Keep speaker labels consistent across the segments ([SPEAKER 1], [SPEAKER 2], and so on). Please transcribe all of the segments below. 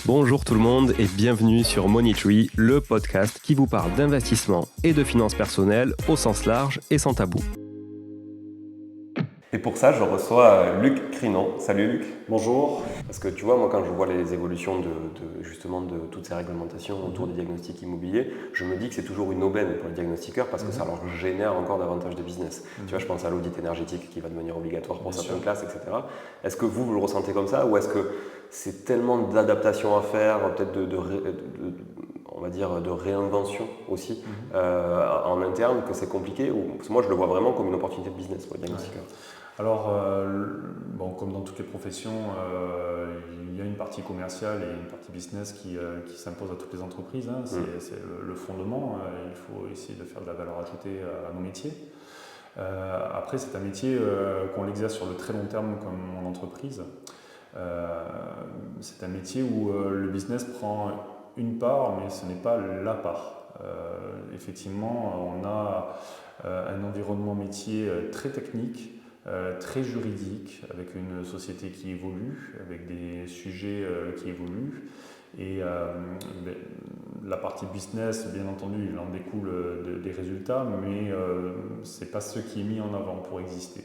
[SPEAKER 1] Bonjour tout le monde et bienvenue sur Money Tree, le podcast qui vous parle d'investissement et de finances personnelles au sens large et sans tabou. Et pour ça, je reçois Luc Crinon. Salut Luc.
[SPEAKER 2] Bonjour.
[SPEAKER 1] Parce que tu vois, moi quand je vois les évolutions justement de toutes ces réglementations autour des diagnostics immobiliers, je me dis que c'est toujours une aubaine pour les diagnostiqueurs parce que ça leur génère encore davantage de business. Tu vois, je pense à l'audit énergétique qui va devenir obligatoire pour certaines classes, etc. Est-ce que vous le ressentez comme ça ou est-ce que c'est tellement d'adaptations à faire, peut-être on va dire de réinvention aussi en interne que c'est compliqué parce que moi je le vois vraiment comme une opportunité de business pour les diagnostiqueurs.
[SPEAKER 2] Alors, comme dans toutes les professions, il y a une partie commerciale et une partie business qui s'impose à toutes les entreprises. C'est le fondement. Il faut essayer de faire de la valeur ajoutée à nos métiers. Après, c'est un métier qu'on l'exerce sur le très long terme comme en entreprise. C'est un métier où le business prend une part, mais ce n'est pas la part. Effectivement, on a un environnement métier très technique, très juridique, avec une société qui évolue, avec des sujets qui évoluent. Et la partie business, bien entendu, il en découle des résultats, mais ce n'est pas ce qui est mis en avant pour exister.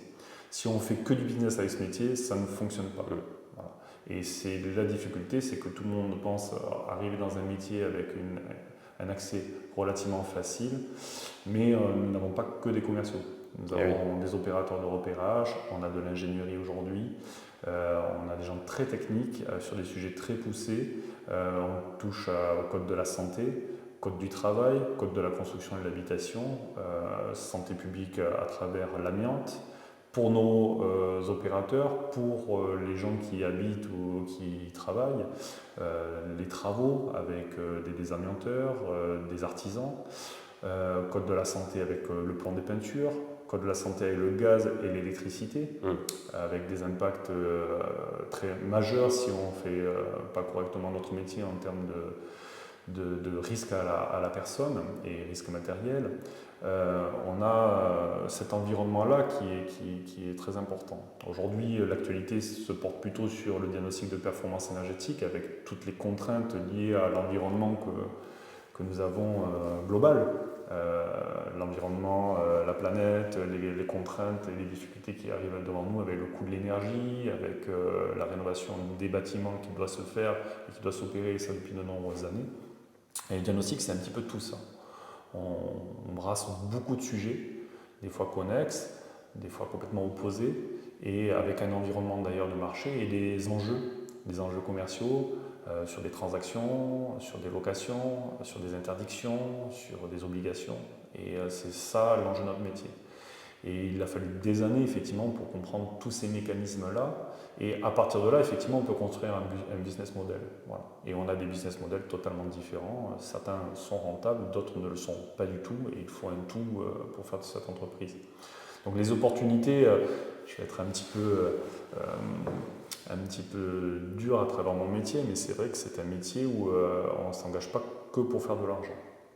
[SPEAKER 2] Si on fait que du business avec ce métier, ça ne fonctionne pas. Voilà. Et c'est la difficulté, c'est que tout le monde pense arriver dans un métier avec un accès relativement facile, mais nous n'avons pas que des commerciaux. Nous avons des opérateurs de repérage, on a de l'ingénierie aujourd'hui, on a des gens très techniques sur des sujets très poussés. On touche au code de la santé, code du travail, code de la construction et de l'habitation, santé publique à travers l'amiante. Pour nos opérateurs, pour les gens qui habitent ou qui travaillent, les travaux avec des désamianteurs, des artisans, code de la santé avec le plan des peintures, code de la santé avec le gaz et l'électricité, avec des impacts très majeurs si on ne fait pas correctement notre métier en termes de risque à la personne et risque matériel. On a cet environnement-là qui est très important. Aujourd'hui, l'actualité se porte plutôt sur le diagnostic de performance énergétique avec toutes les contraintes liées à l'environnement que nous avons global. L'environnement, la planète, les contraintes et les difficultés qui arrivent devant nous avec le coût de l'énergie, avec la rénovation des bâtiments qui doit se faire et qui doit s'opérer, ça depuis de nombreuses années. Et le diagnostic, c'est un petit peu tout ça. On brasse beaucoup de sujets, des fois connexes, des fois complètement opposés, et avec un environnement d'ailleurs de marché et des enjeux commerciaux sur des transactions, sur des locations, sur des interdictions, sur des obligations. Et c'est ça l'enjeu de notre métier. Et il a fallu des années effectivement pour comprendre tous ces mécanismes-là. Et à partir de là, effectivement, on peut construire un business model. Voilà. Et on a des business models totalement différents. Certains sont rentables, d'autres ne le sont pas du tout. Et il faut un tout pour faire de cette entreprise. Donc les opportunités, je vais être un petit peu dur à travers mon métier, mais c'est vrai que c'est un métier où on ne s'engage pas que pour faire de l'argent.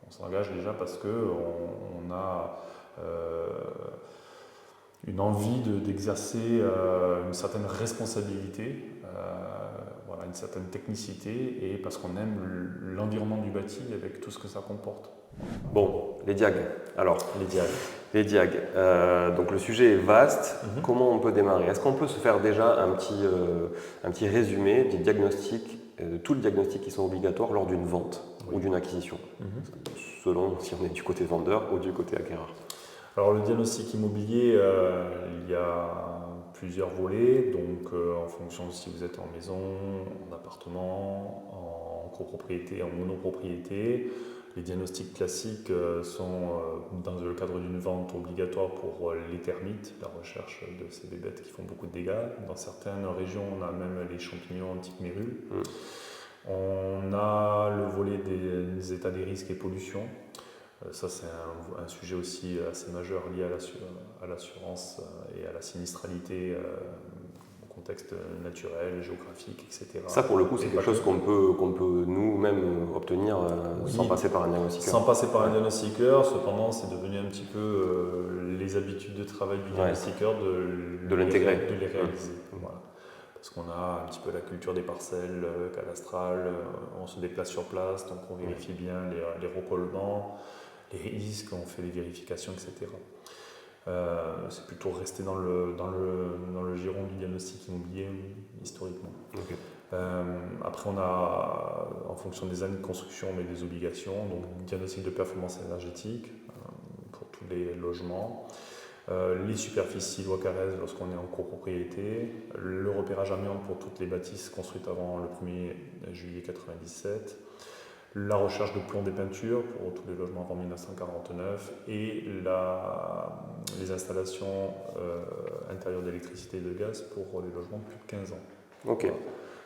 [SPEAKER 2] On s'engage déjà parce qu'on a une envie d'exercer une certaine responsabilité, une certaine technicité, et parce qu'on aime l'environnement du bâti avec tout ce que ça comporte.
[SPEAKER 1] Bon, les diags. Alors, les diags. Donc le sujet est vaste. Comment on peut démarrer? Est-ce qu'on peut se faire déjà un petit résumé des diagnostics, de tous les diagnostics qui sont obligatoires lors d'une vente ou d'une acquisition, selon si on est du côté vendeur ou du côté acquéreur?
[SPEAKER 2] Alors le diagnostic immobilier, il y a plusieurs volets, donc en fonction de si vous êtes en maison, en appartement, en copropriété, en monopropriété. Les diagnostics classiques sont dans le cadre d'une vente obligatoire pour les termites, la recherche de ces bébêtes qui font beaucoup de dégâts. Dans certaines régions, on a même les champignons type mérule. On a le volet des états des risques et pollution. Ça, c'est un sujet aussi assez majeur lié à l'assurance et à la sinistralité au contexte naturel, géographique, etc.
[SPEAKER 1] Ça, pour le coup, c'est quelque chose qu'on peut nous-mêmes obtenir sans passer par un diagnostiqueur.
[SPEAKER 2] Sans passer par un diagnostiqueur, cependant, c'est devenu un petit peu les habitudes de travail du diagnostiqueur de
[SPEAKER 1] l'intégrer.
[SPEAKER 2] De les réaliser. Voilà. parce qu'on a un petit peu la culture des parcelles cadastrales, on se déplace sur place, donc on vérifie bien les recollements, les risques, on fait des vérifications, etc. C'est plutôt resté dans le giron du diagnostic immobilier historiquement.
[SPEAKER 1] Ok.
[SPEAKER 2] Après, on a, en fonction des années de construction, on met des obligations, donc diagnostic de performance énergétique pour tous les logements, les superficies loi Carrez lorsqu'on est en copropriété, le repérage amiante pour toutes les bâtisses construites avant le 1er juillet 1997, la recherche de plomb des peintures pour tous les logements avant 1949 et les installations intérieures d'électricité et de gaz pour les logements de plus de 15 ans.
[SPEAKER 1] Ok.
[SPEAKER 2] Voilà.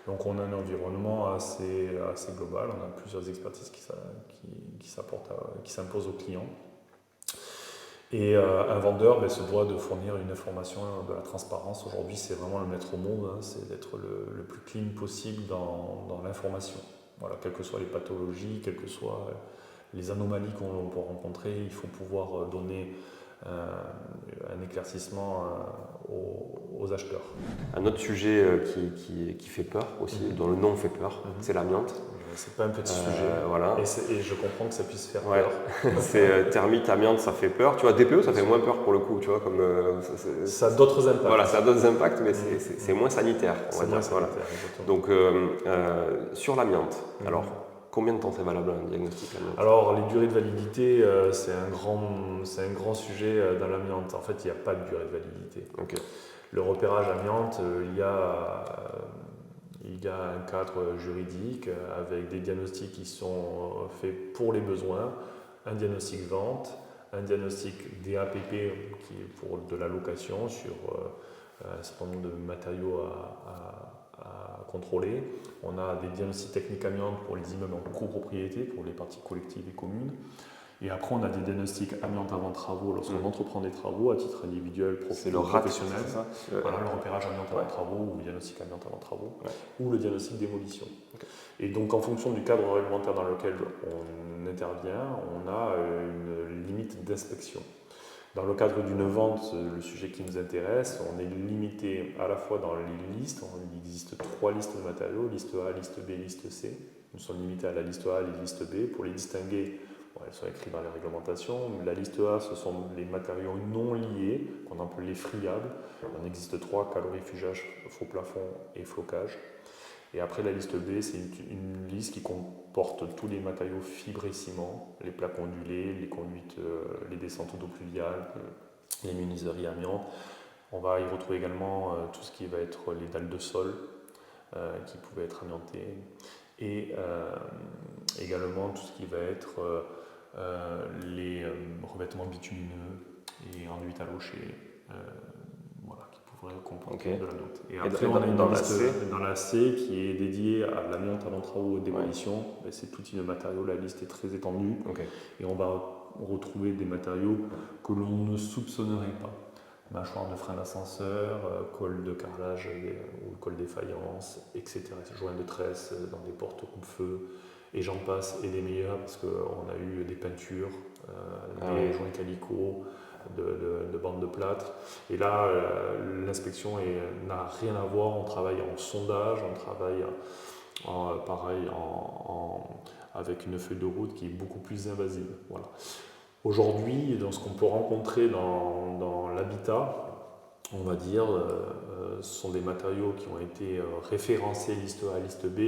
[SPEAKER 2] Donc on a un environnement assez global, on a plusieurs expertises qui s'imposent aux clients. Et un vendeur se doit de fournir une information de la transparence. Aujourd'hui, c'est vraiment le maître mot, c'est d'être le plus clean possible dans l'information. Voilà, quelles que soient les pathologies, quelles que soient les anomalies qu'on peut rencontrer, il faut pouvoir donner un éclaircissement aux acheteurs.
[SPEAKER 1] Un autre sujet qui fait peur aussi, dont le nom fait peur, c'est l'amiante.
[SPEAKER 2] C'est pas un petit sujet.
[SPEAKER 1] Voilà.
[SPEAKER 2] Et je comprends que ça puisse faire
[SPEAKER 1] ouais.
[SPEAKER 2] peur.
[SPEAKER 1] C'est thermite, amiante, ça fait peur. Tu vois, DPE, ça fait moins peur pour le coup, tu vois, comme
[SPEAKER 2] ça a d'autres impacts.
[SPEAKER 1] Voilà, ça a d'autres impacts, mais c'est moins sanitaire.
[SPEAKER 2] C'est moins sanitaire.
[SPEAKER 1] Donc, sur l'amiante, alors, combien de temps c'est valable un diagnostic amiante?
[SPEAKER 2] Alors, les durées de validité, c'est un grand sujet dans l'amiante. En fait, il n'y a pas de durée de validité.
[SPEAKER 1] Okay.
[SPEAKER 2] Le repérage amiante, il y a un cadre juridique avec des diagnostics qui sont faits pour les besoins, un diagnostic vente, un diagnostic DAPP qui est pour de la location sur un certain nombre de matériaux à contrôler. On a des diagnostics techniques amiante pour les immeubles en copropriété, pour les parties collectives et communes. Et après, on a des diagnostics amiante avant travaux lorsqu'on entreprend des travaux à titre individuel, professionnel. Voilà, le repérage amiante avant travaux ou le diagnostic amiante avant travaux, ou le diagnostic démolition. Okay. Et donc, en fonction du cadre réglementaire dans lequel on intervient, on a une limite d'inspection. Dans le cadre d'une vente, le sujet qui nous intéresse, on est limité à la fois dans les listes. Il existe 3 listes de matériaux, liste A, liste B, liste C. Nous sommes limités à la liste A et la liste B. Pour les distinguer, elles sont écrites dans les réglementations. La liste A, ce sont les matériaux non liés, qu'on appelle les friables. Il en existe 3, calorifugage, faux plafond et flocage. Et après, la liste B, c'est une liste qui comporte tous les matériaux fibres et ciment, les plaques ondulées, les conduites, les descentes d'eau pluviale, les menuiseries amiante. On va y retrouver également tout ce qui va être les dalles de sol qui pouvaient être amiantées et également tout ce qui va être les revêtements bitumineux et enduites à locher. Comprendre de l'amiante. Et après, on a une liste dans la C qui est dédiée à l'amiante avant travaux et démolition. C'est tout type de matériaux, la liste est très étendue. Et on va retrouver des matériaux que l'on ne soupçonnerait pas. Mâchoire de frein d'ascenseur, colle de carrelage ou colle défaillance, etc. Joints de tresse dans des portes coupe-feu. Et j'en passe, et des meilleurs, parce qu'on a eu des peintures, des joints calicot, de bandes de plâtre. Et là, l'inspection n'a rien à voir. On travaille en sondage, on travaille avec une feuille de route qui est beaucoup plus invasive. Voilà. Aujourd'hui, dans ce qu'on peut rencontrer dans l'habitat, on va dire, ce sont des matériaux qui ont été référencés liste A, liste B.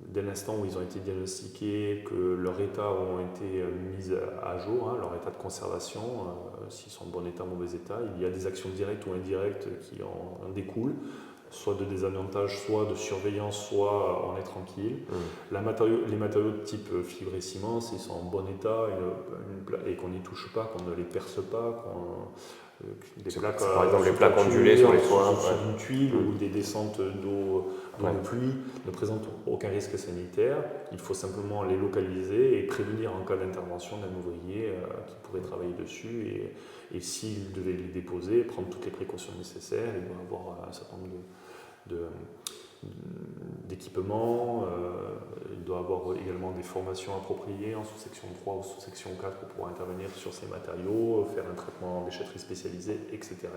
[SPEAKER 2] Dès l'instant où ils ont été diagnostiqués, que leur état ont été mis à jour, leur état de conservation, s'ils sont en bon état, mauvais état, il y a des actions directes ou indirectes qui en découlent, soit de désamiantage, soit de surveillance, soit on est tranquille. Les matériaux de type fibre et ciment, s'ils sont en bon état et qu'on n'y touche pas, qu'on ne les perce pas,
[SPEAKER 1] par exemple les plaques ondulées sur les toits,
[SPEAKER 2] sur une tuile ou des descentes d'eau de pluie ne présentent aucun risque sanitaire. Il faut simplement les localiser et prévenir en cas d'intervention d'un ouvrier qui pourrait travailler dessus et s'il devait les déposer, prendre toutes les précautions nécessaires. Il doit avoir un certain nombre d'équipements, il doit avoir également des formations appropriées en sous-section 3 ou sous-section 4 pour pouvoir intervenir sur ces matériaux, faire un traitement en déchetterie spécialisée, etc.